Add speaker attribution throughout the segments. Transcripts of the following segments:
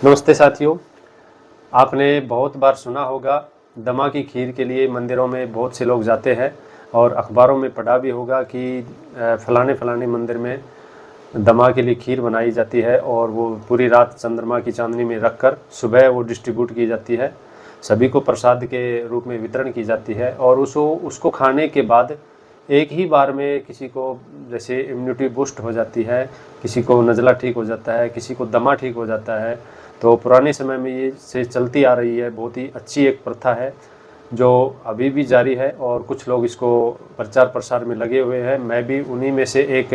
Speaker 1: नमस्ते साथियों। आपने बहुत बार सुना होगा दमा की खीर के लिए मंदिरों में बहुत से लोग जाते हैं और अखबारों में पढ़ा भी होगा कि फलाने फलाने मंदिर में दमा के लिए खीर बनाई जाती है और वो पूरी रात चंद्रमा की चांदनी में रखकर सुबह वो डिस्ट्रीब्यूट की जाती है, सभी को प्रसाद के रूप में वितरण की जाती है। और उसको खाने के बाद एक ही बार में किसी को जैसे इम्यूनिटी बूस्ट हो जाती है, किसी को नज़ला ठीक हो जाता है, किसी को दमा ठीक हो जाता है। तो पुराने समय में ये से चलती आ रही है, बहुत ही अच्छी एक प्रथा है जो अभी भी जारी है और कुछ लोग इसको प्रचार प्रसार में लगे हुए हैं। मैं भी उन्हीं में से एक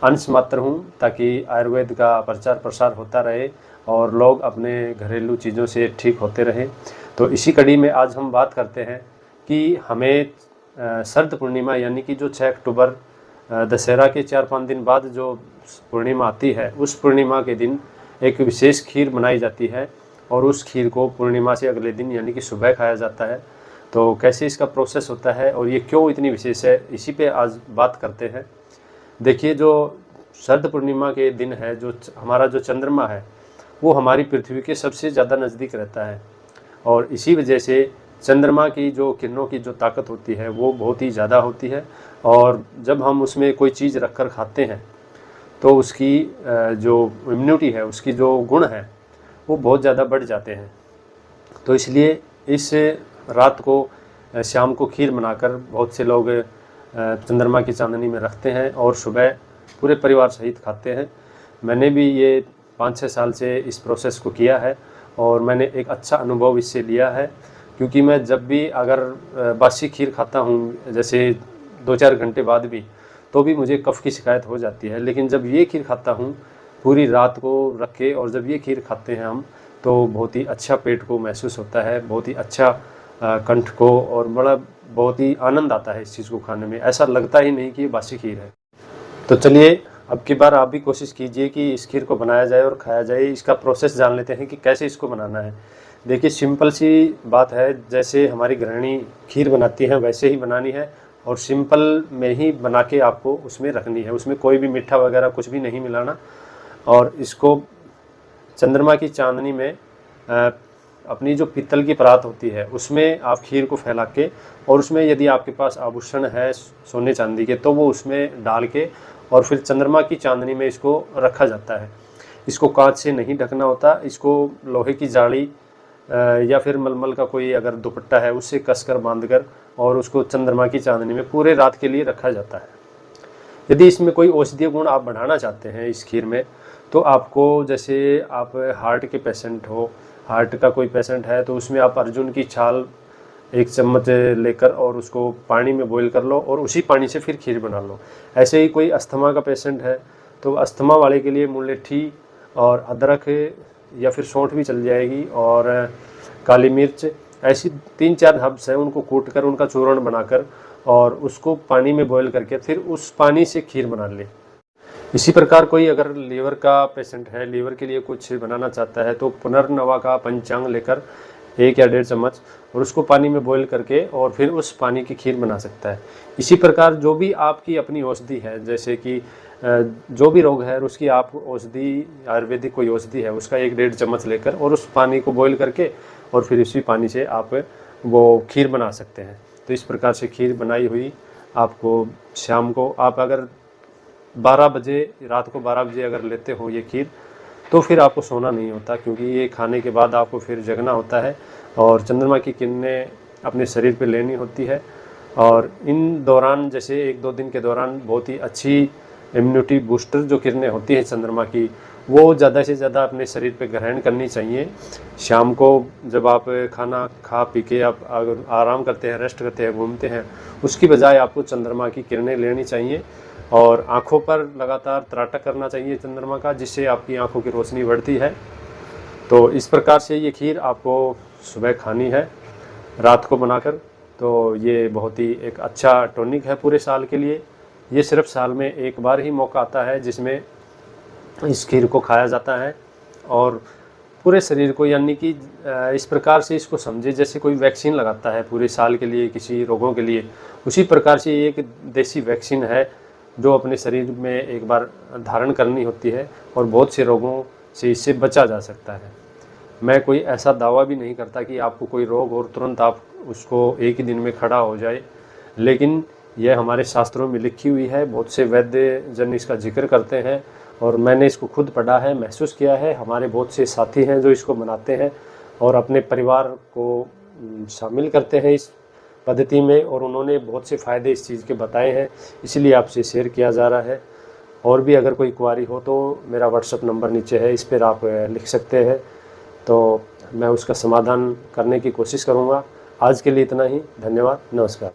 Speaker 1: अंश मात्र हूँ, ताकि आयुर्वेद का प्रचार प्रसार होता रहे और लोग अपने घरेलू चीज़ों से ठीक होते रहें। तो इसी कड़ी में आज हम बात करते हैं कि हमें शरद पूर्णिमा यानी कि जो 6 अक्टूबर दशहरा के 4-5 दिन बाद जो पूर्णिमा आती है, उस पूर्णिमा के दिन एक विशेष खीर बनाई जाती है और उस खीर को पूर्णिमा से अगले दिन यानी कि सुबह खाया जाता है। तो कैसे इसका प्रोसेस होता है और ये क्यों इतनी विशेष है, इसी पे आज बात करते हैं। देखिए, जो शरद पूर्णिमा के दिन है, जो हमारा जो चंद्रमा है वो हमारी पृथ्वी के सबसे ज़्यादा नज़दीक रहता है और इसी वजह से चंद्रमा की जो किरणों की जो ताकत होती है वो बहुत ही ज़्यादा होती है। और जब हम उसमें कोई चीज़ रख कर खाते हैं तो उसकी जो इम्यूनिटी है, उसकी जो गुण है वो बहुत ज़्यादा बढ़ जाते हैं। तो इसलिए इस रात को शाम को खीर बनाकर बहुत से लोग चंद्रमा की चांदनी में रखते हैं और सुबह पूरे परिवार सहित खाते हैं। मैंने भी ये 5-6 साल से इस प्रोसेस को किया है और मैंने एक अच्छा अनुभव इससे लिया है, क्योंकि मैं जब भी अगर बासी खीर खाता हूँ, जैसे 2-4 घंटे बाद भी, तो भी मुझे कफ़ की शिकायत हो जाती है। लेकिन जब ये खीर खाता हूँ पूरी रात को रख के, और जब ये खीर खाते हैं हम, तो बहुत ही अच्छा पेट को महसूस होता है, बहुत ही अच्छा कंठ को, और बड़ा बहुत ही आनंद आता है इस चीज़ को खाने में। ऐसा लगता ही नहीं कि ये बासी खीर है। तो चलिए, अब की बार आप भी कोशिश कीजिए कि इस खीर को बनाया जाए और खाया जाए। इसका प्रोसेस जान लेते हैं कि कैसे इसको बनाना है। देखिए, सिंपल सी बात है, जैसे हमारी गृहिणी खीर बनाती हैं वैसे ही बनानी है और सिंपल में ही बना के आपको उसमें रखनी है। उसमें कोई भी मीठा वगैरह कुछ भी नहीं मिलाना। और इसको चंद्रमा की चांदनी में अपनी जो पीतल की परात होती है उसमें आप खीर को फैला के, और उसमें यदि आपके पास आभूषण है सोने चांदी के, तो वो उसमें डाल के और फिर चंद्रमा की चांदनी में इसको रखा जाता है। इसको कांच से नहीं ढकना होता, इसको लोहे की जाली या फिर मलमल का कोई अगर दुपट्टा है उससे कसकर बांधकर और उसको चंद्रमा की चांदनी में पूरे रात के लिए रखा जाता है। यदि इसमें कोई औषधीय गुण आप बढ़ाना चाहते हैं इस खीर में, तो आपको, जैसे आप हार्ट के पेशेंट हो, हार्ट का कोई पेशेंट है, तो उसमें आप अर्जुन की छाल 1 चम्मच लेकर और उसको पानी में बॉईल कर लो और उसी पानी से फिर खीर बना लो। ऐसे ही कोई अस्थमा का पेशेंट है तो अस्थमा वाले के लिए मुलेठी और अदरक या फिर सौंठ भी चल जाएगी, और काली मिर्च, ऐसी 3-4 हर्ब्स हैं, उनको कूट कर उनका चूर्ण बनाकर और उसको पानी में बॉईल करके फिर उस पानी से खीर बना ले। इसी प्रकार कोई अगर लीवर का पेशेंट है, लीवर के लिए कुछ बनाना चाहता है, तो पुनर्नवा का पंचांग लेकर 1 या 1.5 चम्मच और उसको पानी में बॉईल करके और फिर उस पानी की खीर बना सकता है। इसी प्रकार जो भी आपकी अपनी औषधि है, जैसे कि जो भी रोग है उसकी आप औषधि, आयुर्वेदिक कोई औषधि है उसका 1-1.5 चम्मच लेकर और उस पानी को बॉईल करके और फिर इसी पानी से आप वो खीर बना सकते हैं। तो इस प्रकार से खीर बनाई हुई आपको शाम को, आप अगर 12 बजे, रात को 12 बजे अगर लेते हो ये खीर, तो फिर आपको सोना नहीं होता, क्योंकि ये खाने के बाद आपको फिर जगना होता है और चंद्रमा की किरणें अपने शरीर पे लेनी होती है। और इन दौरान, जैसे 1-2 दिन के दौरान, बहुत ही अच्छी इम्यूनिटी बूस्टर जो किरणें होती हैं चंद्रमा की, वो ज़्यादा से ज़्यादा अपने शरीर पे ग्रहण करनी चाहिए। शाम को जब आप खाना खा पी के आप अगर आराम करते हैं, रेस्ट करते हैं, घूमते हैं, उसकी बजाय आपको चंद्रमा की किरणें लेनी चाहिए और आँखों पर लगातार त्राटक करना चाहिए चंद्रमा का, जिससे आपकी आँखों की रोशनी बढ़ती है। तो इस प्रकार से ये खीर आपको सुबह खानी है रात को बनाकर। तो ये बहुत ही एक अच्छा टॉनिक है पूरे साल के लिए। ये सिर्फ साल में एक बार ही मौका आता है जिसमें इस खीर को खाया जाता है और पूरे शरीर को, यानी कि इस प्रकार से इसको समझे जैसे कोई वैक्सीन लगाता है पूरे साल के लिए किसी रोगों के लिए, उसी प्रकार से ये एक देसी वैक्सीन है जो अपने शरीर में एक बार धारण करनी होती है और बहुत से रोगों से इससे बचा जा सकता है। मैं कोई ऐसा दावा भी नहीं करता कि आपको कोई रोग और तुरंत आप उसको एक ही दिन में खड़ा हो जाए, लेकिन यह हमारे शास्त्रों में लिखी हुई है। बहुत से वैद्य जन इसका जिक्र करते हैं और मैंने इसको खुद पढ़ा है, महसूस किया है। हमारे बहुत से साथी हैं जो इसको मनाते हैं और अपने परिवार को शामिल करते हैं इस पद्धति में, और उन्होंने बहुत से फ़ायदे इस चीज़ के बताए हैं, इसलिए आपसे शेयर किया जा रहा है। और भी अगर कोई क्वारी हो तो मेरा व्हाट्सएप नंबर नीचे है, इस पर आप लिख सकते हैं, तो मैं उसका समाधान करने की कोशिश करूँगा। आज के लिए इतना ही, धन्यवाद, नमस्कार।